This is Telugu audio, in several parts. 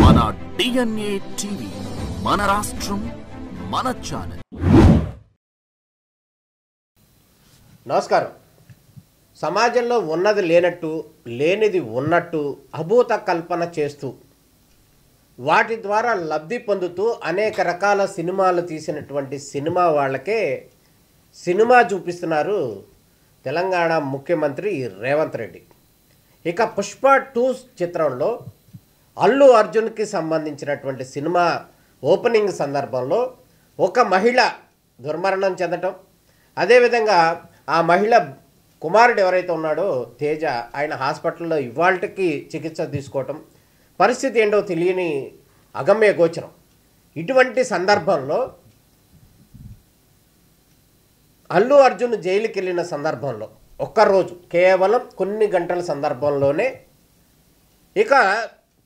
మన డిఎన్ఏ టీవీ, మన రాష్ట్రం, మన ఛానల్. నమస్కారం. సమాజంలో ఉన్నది లేనట్టు, లేనిది ఉన్నట్టు అభూత కల్పన చేస్తూ వాటి ద్వారా లబ్ధి పొందుతూ అనేక రకాల సినిమాలు తీసినటువంటి సినిమా వాళ్ళకే సినిమా చూపిస్తున్నారు తెలంగాణ ముఖ్యమంత్రి రేవంత్ రెడ్డి. ఇక పుష్ప 2 చిత్రంలో అల్లు అర్జున్కి సంబంధించినటువంటి సినిమా ఓపెనింగ్ సందర్భంలో ఒక మహిళ దుర్మరణం చెందటం, అదేవిధంగా ఆ మహిళ కుమారుడు ఎవరైతే ఉన్నాడో తేజ, ఆయన హాస్పిటల్లో ఇవాళకి చికిత్స తీసుకోవటం, పరిస్థితి ఏంటో తెలియని అగమ్య గోచరం. ఇటువంటి సందర్భంలో అల్లు అర్జున్ జైలుకి వెళ్ళిన సందర్భంలో ఒక్కరోజు కేవలం కొన్ని గంటల సందర్భంలోనే ఇక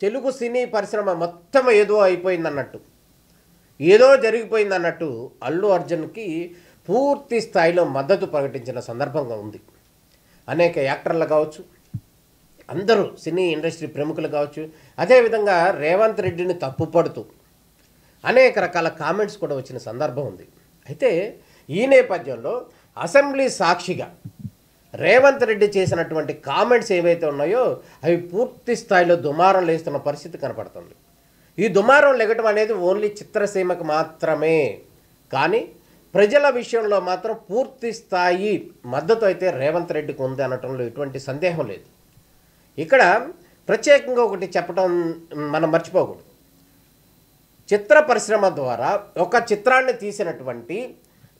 తెలుగు సినీ పరిశ్రమ మొత్తం ఏదో అయిపోయిందన్నట్టు, ఏదో జరిగిపోయిందన్నట్టు అల్లు అర్జున్కి పూర్తి స్థాయిలో మద్దతు ప్రకటించిన సందర్భంగా ఉంది. అనేక యాక్టర్లు కావచ్చు, అందరూ సినీ ఇండస్ట్రీ ప్రముఖులు కావచ్చు, అదేవిధంగా రేవంత్ రెడ్డిని తప్పుపడుతూ అనేక రకాల కామెంట్స్ కూడా వచ్చిన సందర్భం ఉంది. అయితే ఈ నేపథ్యంలో అసెంబ్లీ సాక్షిగా రేవంత్ రెడ్డి చేసినటువంటి కామెంట్స్ ఏవైతే ఉన్నాయో అవి పూర్తి స్థాయిలో దుమారం లేస్తున్న పరిస్థితి కనపడుతుంది. ఈ దుమారం లెగటం అనేది ఓన్లీ చిత్రసీమకు మాత్రమే, కానీ ప్రజల విషయంలో మాత్రం పూర్తి స్థాయి మద్దతు అయితే రేవంత్ రెడ్డికి ఉంది అనటంలో ఎటువంటి సందేహం లేదు. ఇక్కడ ప్రత్యేకంగా ఒకటి చెప్పడం మనం మర్చిపోకూడదు. చిత్ర పరిశ్రమ ద్వారా ఒక చిత్రాన్ని తీసినటువంటి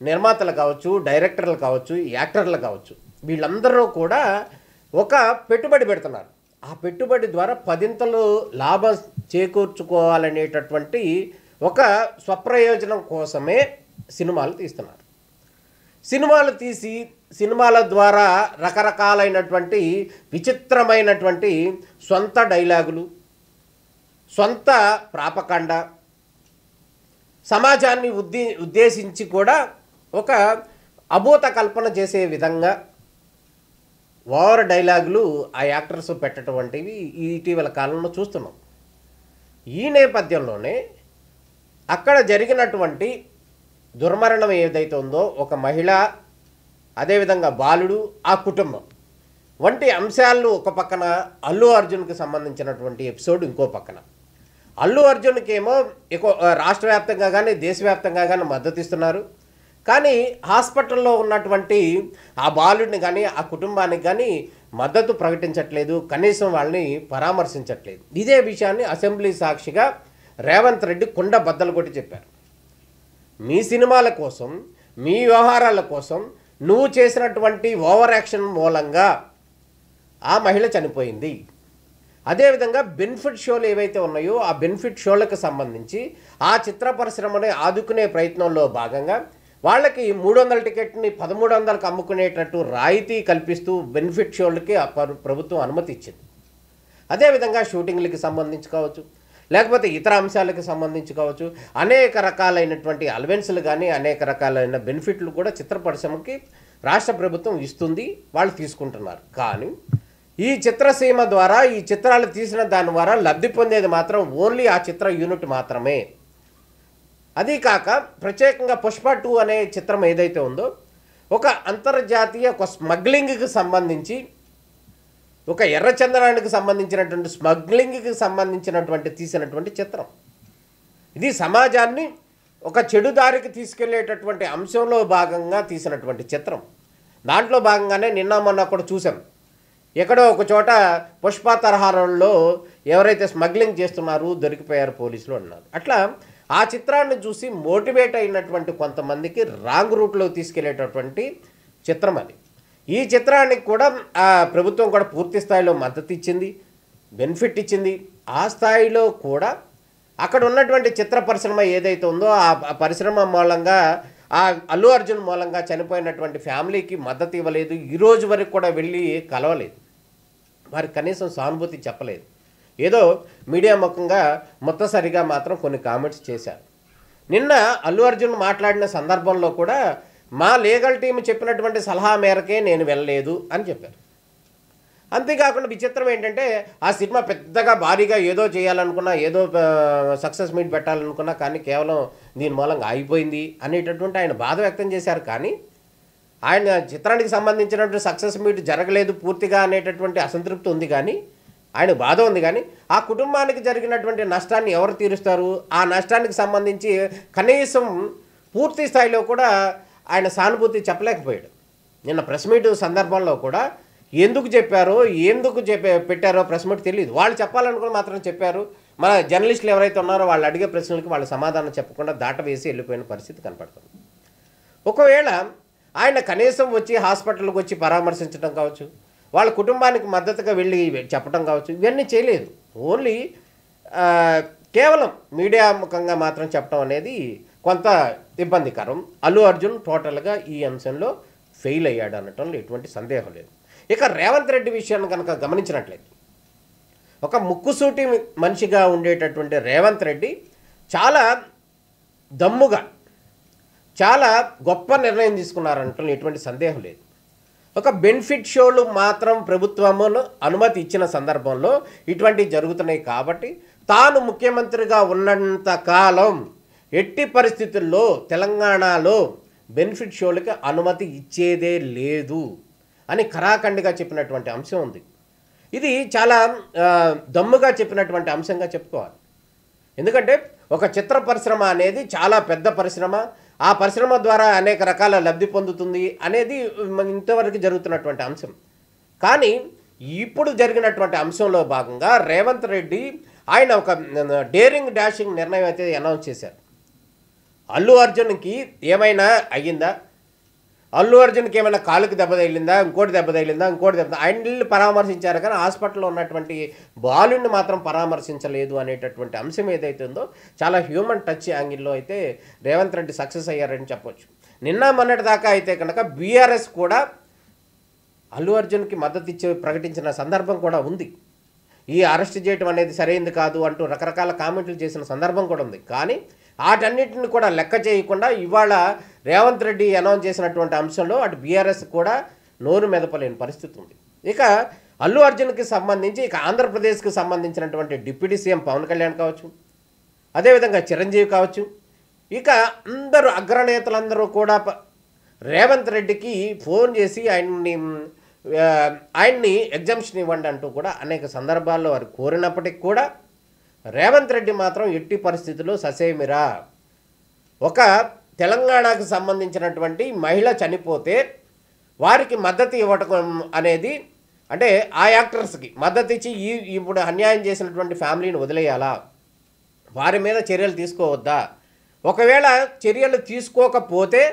నిర్మాతలు కావచ్చు, డైరెక్టర్లు కావచ్చు, యాక్టర్లు కావచ్చు, వీళ్ళందరూ కూడా ఒక పెట్టుబడి పెడుతున్నారు. ఆ పెట్టుబడి ద్వారా 10ంతలు లాభం చేకూర్చుకోవాలనేటటువంటి ఒక స్వప్రయోజనం కోసమే సినిమాలు తీస్తున్నారు. సినిమాలు తీసి సినిమాల ద్వారా రకరకాలైనటువంటి విచిత్రమైనటువంటి సొంత డైలాగులు, సొంత ప్రాపకాండ, సమాజాన్ని ఉద్దేశించి కూడా ఒక అభూత కల్పన చేసే విధంగా ఓవర్ డైలాగులు ఆ యాక్టర్స్ పెట్టడం వంటివి ఇటీవల కాలంలో చూస్తున్నాం. ఈ నేపథ్యంలోనే అక్కడ జరిగినటువంటి దుర్మరణం ఏదైతే ఉందో, ఒక మహిళ, అదేవిధంగా బాలుడు, ఆ కుటుంబం వంటి అంశాలను ఒక పక్కన, అల్లు అర్జున్కి సంబంధించినటువంటి ఎపిసోడ్ ఇంకో పక్కన. అల్లు అర్జున్కి ఏమో రాష్ట్ర వ్యాప్తంగా కానీ దేశవ్యాప్తంగా కానీ మద్దతు ఇస్తున్నారు, కానీ హాస్పిటల్లో ఉన్నటువంటి ఆ బాలుడిని కానీ ఆ కుటుంబానికి కానీ మద్దతు ప్రకటించట్లేదు, కనీసం వాళ్ళని పరామర్శించట్లేదు. ఇదే విషయాన్ని అసెంబ్లీ సాక్షిగా రేవంత్ రెడ్డి కుండ బద్దలు కొట్టి చెప్పారు. మీ సినిమాల కోసం, మీ వ్యవహారాల కోసం నువ్వు చేసినటువంటి ఓవర్ యాక్షన్ మూలంగా ఆ మహిళ చనిపోయింది. అదేవిధంగా బెనిఫిట్ షోలు ఏవైతే ఉన్నాయో ఆ బెనిఫిట్ షోలకు సంబంధించి ఆ చిత్ర పరిశ్రమని ఆదుకునే ప్రయత్నంలో భాగంగా వాళ్ళకి 300 టికెట్ని 1300కి అమ్ముకునేటట్టు రాయితీ కల్పిస్తూ బెనిఫిట్ షోలకి ప్రభుత్వం అనుమతి ఇచ్చింది. అదేవిధంగా షూటింగ్లకి సంబంధించి కావచ్చు, లేకపోతే ఇతర అంశాలకు సంబంధించి కావచ్చు, అనేక రకాలైనటువంటి అలవెన్స్లు కానీ అనేక రకాలైన బెనిఫిట్లు కూడా చిత్ర పరిశ్రమకి రాష్ట్ర ప్రభుత్వం ఇస్తుంది, వాళ్ళు తీసుకుంటున్నారు. కానీ ఈ చిత్రసీమ ద్వారా ఈ చిత్రాలు తీసిన దాని ద్వారా లబ్ధి పొందేది మాత్రం ఓన్లీ ఆ చిత్ర యూనిట్ మాత్రమే. అది కాక ప్రత్యేకంగా పుష్ప 2 అనే చిత్రం ఏదైతే ఉందో ఒక అంతర్జాతీయ ఒక స్మగ్లింగ్కి సంబంధించి, ఒక ఎర్రచందనానికి సంబంధించినటువంటి స్మగ్లింగ్కి సంబంధించినటువంటి తీసినటువంటి చిత్రం. ఇది సమాజాన్ని ఒక చెడు దారికి తీసుకెళ్లేటటువంటి అంశంలో భాగంగా తీసినటువంటి చిత్రం. దాంట్లో భాగంగానే నిన్న మొన్న కూడా చూసాం, ఎక్కడో ఒక చోట పుష్ప తరహాలో ఎవరైతే స్మగ్లింగ్ చేస్తున్నారో దొరికిపోయారు పోలీసులు అన్నారు. అట్లా ఆ చిత్రాన్ని చూసి మోటివేట్ అయినటువంటి కొంతమందికి రాంగ్ రూట్లో తీసుకెళ్లేటటువంటి చిత్రం అది. ఈ చిత్రానికి కూడా ఆ ప్రభుత్వం కూడా పూర్తి స్థాయిలో మద్దతు ఇచ్చింది, బెనిఫిట్ ఇచ్చింది. ఆ స్థాయిలో కూడా అక్కడ ఉన్నటువంటి చిత్ర పరిశ్రమ ఏదైతే ఉందో ఆ పరిశ్రమ మూలంగా, ఆ అల్లు అర్జున్ మూలంగా చనిపోయినటువంటి ఫ్యామిలీకి మద్దతు ఇవ్వలేదు. ఈరోజు వరకు కూడా వెళ్ళి కలవలేదు, వారికి కనీసం సానుభూతి చెప్పలేదు. ఏదో మీడియా ముఖంగా మొత్తసరిగా మాత్రం కొన్ని కామెంట్స్ చేశారు. నిన్న అల్లు అర్జున్ మాట్లాడిన సందర్భంలో కూడా మా లీగల్ టీం చెప్పినటువంటి సలహా మేరకే నేను వెళ్ళలేదు అని చెప్పారు. అంతేకాకుండా విచిత్రం ఏంటంటే ఆ సినిమా పెద్దగా భారీగా ఏదో చేయాలనుకున్నా, ఏదో సక్సెస్ మీట్ పెట్టాలనుకున్నా, కానీ కేవలం దీని మూలంగా ఆగిపోయింది అనేటటువంటి ఆయన బాధ వ్యక్తం చేశారు. కానీ ఆయన చిత్రానికి సంబంధించినటువంటి సక్సెస్ మీట్ జరగలేదు పూర్తిగా అనేటటువంటి అసంతృప్తి ఉంది, కానీ ఆయన బాధ ఉంది. కానీ ఆ కుటుంబానికి జరిగినటువంటి నష్టాన్ని ఎవరు తీరుస్తారు? ఆ నష్టానికి సంబంధించి కనీసం పూర్తి స్థాయిలో కూడా ఆయన సానుభూతి చెప్పలేకపోయాడు. నిన్న ప్రెస్ మీట్ సందర్భంలో కూడా ఎందుకు చెప్పారో, ఎందుకు పెట్టారో ప్రెస్ మీట్ తెలియదు. వాళ్ళు చెప్పాలనుకుని మాత్రం చెప్పారు. మన జర్నలిస్టులు ఎవరైతే ఉన్నారో వాళ్ళు అడిగే ప్రశ్నలకి వాళ్ళు సమాధానం చెప్పకుండా దాటవేసి వెళ్ళిపోయిన పరిస్థితి కనపడుతుంది. ఒకవేళ ఆయన కనీసం వచ్చి హాస్పిటల్కి వచ్చి పరామర్శించడం కావచ్చు, వాళ్ళ కుటుంబానికి మద్దతుగా వెళ్ళి చెప్పడం కావచ్చు, ఇవన్నీ చేయలేదు. ఓన్లీ కేవలం మీడియా ముఖంగా మాత్రం చెప్పడం అనేది కొంత ఇబ్బందికరం. అల్లు అర్జున్ టోటల్గా ఈ అంశంలో ఫెయిల్ అయ్యాడు అనటంలో ఎటువంటి సందేహం లేదు. ఇక రేవంత్ రెడ్డి విషయాన్ని కనుక గమనించినట్లయితే, ఒక ముక్కుసూటి మనిషిగా ఉండేటటువంటి రేవంత్ రెడ్డి చాలా దమ్ముగా చాలా గొప్ప నిర్ణయం తీసుకున్నారనటంలో ఎటువంటి సందేహం లేదు. ఒక బెనిఫిట్ షోలు మాత్రం ప్రభుత్వమును అనుమతి ఇచ్చిన సందర్భంలో ఇటువంటివి జరుగుతున్నాయి. కాబట్టి తాను ముఖ్యమంత్రిగా ఉన్నంత కాలం ఎట్టి పరిస్థితుల్లో తెలంగాణలో బెనిఫిట్ షోలకి అనుమతి ఇచ్చేదే లేదు అని ఖరాఖండిగా చెప్పినటువంటి అంశం ఉంది. ఇది చాలా దమ్ముగా చెప్పినటువంటి అంశంగా చెప్పుకోవాలి. ఎందుకంటే ఒక చిత్ర పరిశ్రమ అనేది చాలా పెద్ద పరిశ్రమ. ఆ పరిశ్రమ ద్వారా అనేక రకాల లబ్ధి పొందుతుంది అనేది ఇంతవరకు జరుగుతున్నటువంటి అంశం. కానీ ఇప్పుడు జరిగినటువంటి అంశంలో భాగంగా రేవంత్ రెడ్డి ఆయన ఒక డేరింగ్ డాషింగ్ నిర్ణయం అయితే అనౌన్స్ చేశారు. అల్లు అర్జున్కి ఏమైనా అయ్యిందా, అల్లు అర్జున్కి ఏమైనా కాలుకి దెబ్బ తగిలిందా, ఇంకోటి దెబ్బ తగిలిందా, ఆయన్ని పరామర్శించారు. కానీ హాస్పిటల్లో ఉన్నటువంటి బాలుని మాత్రం పరామర్శించలేదు అనేటటువంటి అంశం ఏదైతే ఉందో చాలా హ్యూమన్ టచ్ యాంగిల్లో అయితే రేవంత్ రెడ్డి సక్సెస్ అయ్యారని చెప్పొచ్చు. నిన్న మొన్నటి దాకా అయితే కనుక బీఆర్ఎస్ కూడా అల్లు అర్జున్కి మద్దతు ఇచ్చి ప్రకటించిన సందర్భం కూడా ఉంది. ఈ అరెస్ట్ చేయడం అనేది సరైంది కాదు అంటూ రకరకాల కామెంట్లు చేసిన సందర్భం కూడా ఉంది. కానీ వాటన్నిటిని కూడా లెక్క చేయకుండా ఇవాళ రేవంత్ రెడ్డి అనౌన్స్ చేసినటువంటి అంశంలో అటు బీఆర్ఎస్ కూడా నోరు మెదపలేని పరిస్థితి ఉంది. ఇక అల్లు అర్జున్కి సంబంధించి ఇక ఆంధ్రప్రదేశ్కి సంబంధించినటువంటి డిప్యూటీ సీఎం పవన్ కళ్యాణ్ కావచ్చు, అదేవిధంగా చిరంజీవి కావచ్చు, ఇక అందరూ అగ్రనేతలందరూ కూడా రేవంత్ రెడ్డికి ఫోన్ చేసి ఆయన్ని ఎగ్జామ్షన్ ఇవ్వండి అంటూ కూడా అనేక సందర్భాల్లో వారు కోరినప్పటికీ కూడా రేవంత్ రెడ్డి మాత్రం ఎట్టి పరిస్థితుల్లో ససేమిరా. ఒక తెలంగాణకు సంబంధించినటువంటి మహిళ చనిపోతే వారికి మద్దతు ఇవ్వటం అనేది, అంటే ఆ యాక్టర్స్కి మద్దతు ఇచ్చి ఇప్పుడు అన్యాయం చేసినటువంటి ఫ్యామిలీని వదిలేయాలా, వారి మీద చర్యలు తీసుకోవద్దా? ఒకవేళ చర్యలు తీసుకోకపోతే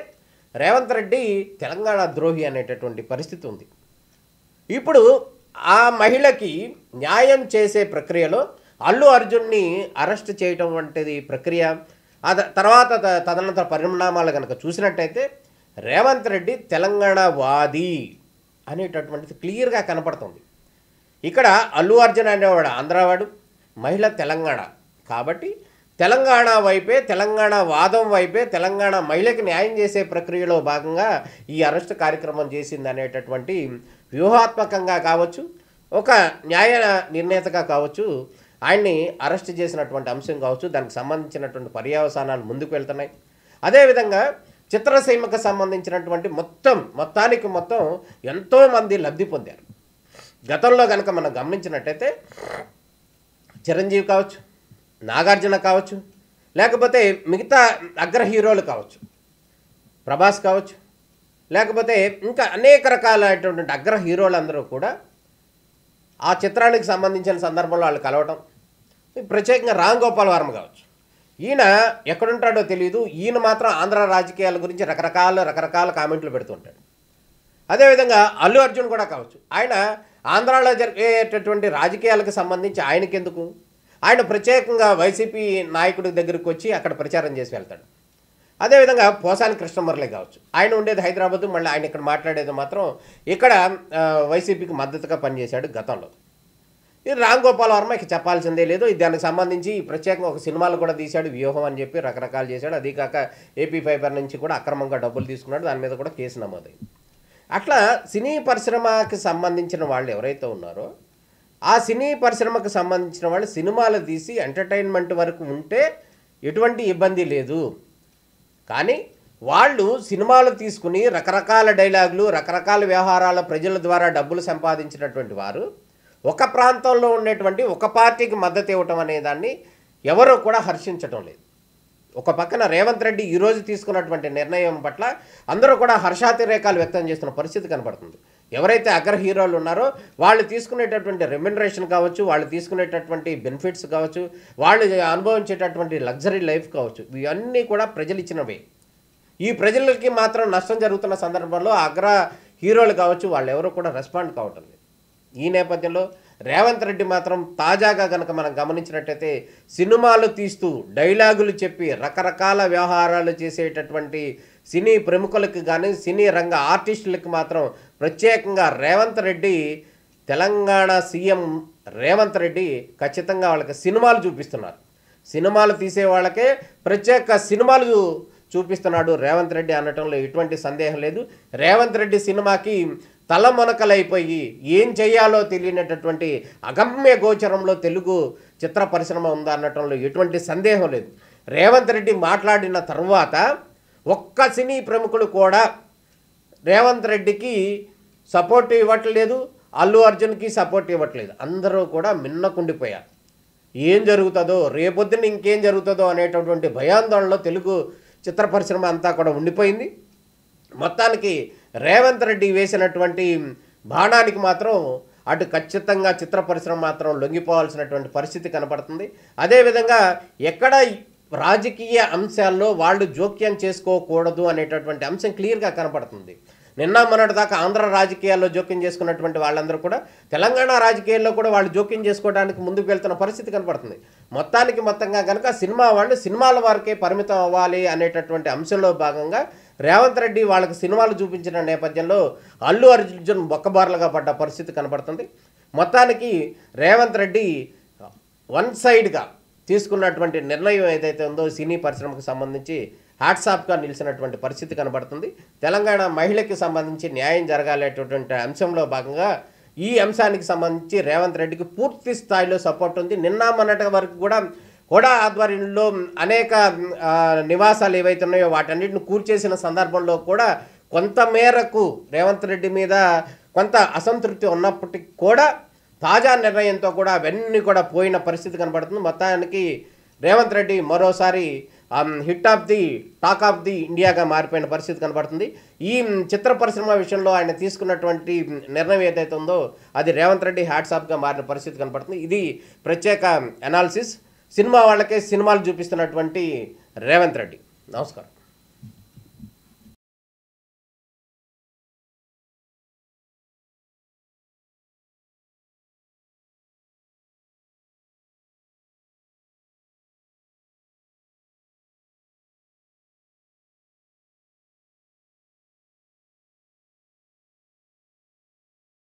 రేవంత్ రెడ్డి తెలంగాణ ద్రోహి అనేటటువంటి పరిస్థితి ఉంది. ఇప్పుడు ఆ మహిళకి న్యాయం చేసే ప్రక్రియలో అల్లు అర్జున్ని అరెస్ట్ చేయటం వంటిది ప్రక్రియ, తర్వాత తదనంతర పరిణామాలు కనుక చూసినట్టయితే రేవంత్ రెడ్డి తెలంగాణ వాది అనేటటువంటిది క్లియర్గా కనపడుతుంది. ఇక్కడ అల్లు అర్జున్ అనేవాడు ఆంధ్రావాడు, మహిళ తెలంగాణ. కాబట్టి తెలంగాణ వైపే, తెలంగాణ వాదం వైపే, తెలంగాణ మహిళకి న్యాయం చేసే ప్రక్రియలో భాగంగా ఈ అరెస్ట్ కార్యక్రమం చేసింది అనేటటువంటి వ్యూహాత్మకంగా కావచ్చు, ఒక న్యాయ నిర్ణేతగా కావచ్చు, ఆయన్ని అరెస్ట్ చేసినటువంటి అంశం కావచ్చు, దానికి సంబంధించినటువంటి పర్యవసానాలు ముందుకు వెళ్తున్నాయి. అదేవిధంగా చిత్రసీమకు సంబంధించినటువంటి మొత్తానికి ఎంతోమంది లబ్ధి పొందారు. గతంలో కనుక మనం గమనించినట్టయితే చిరంజీవి కావచ్చు, నాగార్జున కావచ్చు, లేకపోతే మిగతా అగ్ర హీరోలు కావచ్చు, ప్రభాస్ కావచ్చు, లేకపోతే ఇంకా అనేక రకాలైనటువంటి అగ్ర హీరోలందరూ కూడా ఆ చిత్రానికి సంబంధించిన సందర్భంలో వాళ్ళు కలవటం. ప్రత్యేకంగా రామ్ గోపాల్ వర్మ కావచ్చు, ఈయన ఎక్కడుంటాడో తెలియదు, ఈయన మాత్రం ఆంధ్ర రాజకీయాల గురించి రకరకాల కామెంట్లు పెడుతుంటాడు. అదేవిధంగా అల్లు అర్జున్ కూడా కావచ్చు, ఆయన ఆంధ్రాలో జరిగేటటువంటి రాజకీయాలకు సంబంధించి ఆయనకెందుకు, ఆయన ప్రత్యేకంగా వైసీపీ నాయకుడి దగ్గరికి వచ్చి అక్కడ ప్రచారం చేసి వెళ్తాడు. అదేవిధంగా పోసాని కృష్ణమురళి కావచ్చు, ఆయన ఉండేది హైదరాబాద్, మళ్ళీ ఆయన ఇక్కడ మాట్లాడేది మాత్రం ఇక్కడ వైసీపీకి మద్దతుగా పనిచేశాడు గతంలో. ఇది రామ్ గోపాల్ వర్మ ఇక చెప్పాల్సిందే లేదు. దానికి సంబంధించి ప్రత్యేకంగా ఒక సినిమాలు కూడా తీశాడు, వ్యూహం అని చెప్పి రకరకాలు చేశాడు. అదీ కాక ఏపీ ఫైబర్ నుంచి కూడా అక్రమంగా డబ్బులు తీసుకున్నాడు, దాని మీద కూడా కేసు నమోదైంది. అట్లా సినీ పరిశ్రమకి సంబంధించిన వాళ్ళు ఎవరైతే ఉన్నారో ఆ సినీ పరిశ్రమకు సంబంధించిన వాళ్ళు సినిమాలు తీసి ఎంటర్టైన్మెంట్ వరకు ఉంటే ఎటువంటి ఇబ్బంది లేదు. కానీ వాళ్ళు సినిమాలు తీసుకుని రకరకాల డైలాగులు రకరకాల వ్యవహారాల ప్రజల ద్వారా డబ్బులు సంపాదించినటువంటి వారు ఒక ప్రాంతంలో ఉండేటువంటి ఒక పార్టీకి మద్దతు ఇవ్వటం అనే దాన్ని ఎవరూ కూడా హర్షించటం లేదు. ఒక పక్కన రేవంత్ రెడ్డి ఈరోజు తీసుకున్నటువంటి నిర్ణయం పట్ల అందరూ కూడా హర్షాతిరేకాలు వ్యక్తం చేస్తున్న పరిస్థితి కనపడుతుంది. ఎవరైతే అగ్ర హీరోలు ఉన్నారో వాళ్ళు తీసుకునేటటువంటి రెమ్యునరేషన్ కావచ్చు, వాళ్ళు తీసుకునేటటువంటి బెనిఫిట్స్ కావచ్చు, వాళ్ళు అనుభవించేటటువంటి లగ్జరీ లైఫ్ కావచ్చు, ఇవన్నీ కూడా ప్రజలు ఇచ్చినవే. ఈ ప్రజలకి మాత్రం నష్టం జరుగుతున్న సందర్భంలో అగ్ర హీరోలు కావచ్చు వాళ్ళు ఎవరు కూడా రెస్పాండ్ కావటం లేదు. ఈ నేపథ్యంలో రేవంత్ రెడ్డి మాత్రం తాజాగా కనుక మనం గమనించినట్టయితే సినిమాలు తీస్తూ డైలాగులు చెప్పి రకరకాల వ్యవహారాలు చేసేటటువంటి సినీ ప్రముఖులకు కానీ సినీ రంగ ఆర్టిస్టులకు మాత్రం ప్రత్యేకంగా రేవంత్ రెడ్డి తెలంగాణ సీఎం రేవంత్ రెడ్డి ఖచ్చితంగా వాళ్ళకి సినిమాలు చూపిస్తున్నారు. సినిమాలు తీసే వాళ్ళకే ప్రత్యేక సినిమాలు చూపిస్తున్నాడు రేవంత్ రెడ్డి అనటంలో ఎటువంటి సందేహం లేదు. రేవంత్ రెడ్డి సినిమాకి తలమునకలైపోయి ఏం చేయాలో తెలియనటువంటి అగమ్య గోచరంలో తెలుగు చిత్ర పరిశ్రమ ఉందా అనటంలో ఎటువంటి సందేహం లేదు. రేవంత్ రెడ్డి మాట్లాడిన తర్వాత ఒక్క సినీ ప్రముఖులు కూడా రేవంత్ రెడ్డికి సపోర్ట్ ఇవ్వట్లేదు, అల్లు అర్జున్కి సపోర్ట్ ఇవ్వట్లేదు. అందరూ కూడా మిన్నకుండిపోయారు. ఏం జరుగుతుందో రేపొద్దున ఇంకేం జరుగుతుందో అనేటటువంటి భయాందోళనలో తెలుగు చిత్ర పరిశ్రమ అంతా కూడా ఉండిపోయింది. మొత్తానికి రేవంత్ రెడ్డి వేసినటువంటి బాణానికి మాత్రం అటు ఖచ్చితంగా చిత్ర పరిశ్రమ మాత్రం లొంగిపోవాల్సినటువంటి పరిస్థితి కనపడుతుంది. అదేవిధంగా ఎక్కడ రాజకీయ అంశాల్లో వాళ్ళు జోక్యం చేసుకోకూడదు అనేటటువంటి అంశం క్లియర్గా కనపడుతుంది. నిన్న మొన్నటి దాకా ఆంధ్ర రాజకీయాల్లో జోక్యం చేసుకున్నటువంటి వాళ్ళందరూ కూడా తెలంగాణ రాజకీయాల్లో కూడా వాళ్ళు జోక్యం చేసుకోవడానికి ముందుకు వెళ్తున్న పరిస్థితి కనపడుతుంది. మొత్తంగా కనుక సినిమా వాళ్ళు సినిమాల వరకే పరిమితం అవ్వాలి అనేటటువంటి అంశంలో భాగంగా రేవంత్ రెడ్డి వాళ్ళకి సినిమాలు చూపించిన నేపథ్యంలో అల్లు అర్జున్ బొక్కబార్లుగా పడ్డ పరిస్థితి కనపడుతుంది. మొత్తానికి రేవంత్ రెడ్డి వన్ సైడ్గా తీసుకున్నటువంటి నిర్ణయం ఏదైతే ఉందో సినీ పరిశ్రమకు సంబంధించి హ్యాట్సాప్గా నిలిచినటువంటి పరిస్థితి కనబడుతుంది. తెలంగాణ మహిళకి సంబంధించి న్యాయం జరగాలనేటటువంటి అంశంలో భాగంగా ఈ అంశానికి సంబంధించి రేవంత్ రెడ్డికి పూర్తి స్థాయిలో సపోర్ట్ ఉంది. నిన్న మొన్నటి వరకు కూడా ఆధ్వర్యంలో అనేక నివాసాలు ఏవైతే ఉన్నాయో వాటన్నిటిని కూల్చేసిన సందర్భంలో కూడా కొంత మేరకు రేవంత్ రెడ్డి మీద కొంత అసంతృప్తి ఉన్నప్పటికీ కూడా తాజా నిర్ణయంతో కూడా అవన్నీ కూడా పోయిన పరిస్థితి కనబడుతుంది. మొత్తానికి రేవంత్ రెడ్డి మరోసారి hit of the talk of the ఇండియాగా మారిపోయిన పరిస్థితి కనబడుతుంది. ఈ చిత్ర పరిశ్రమ విషయంలో ఆయన తీసుకున్నటువంటి నిర్ణయం ఏదైతే ఉందో అది రేవంత్ రెడ్డి హ్యాట్సాప్గా మారిన పరిస్థితి కనబడుతుంది. ఇది ప్రత్యేక అనాలిసిస్. సినిమా వాళ్ళకే సినిమాలు చూపిస్తున్నటువంటి రేవంత్ రెడ్డి. నమస్కారం.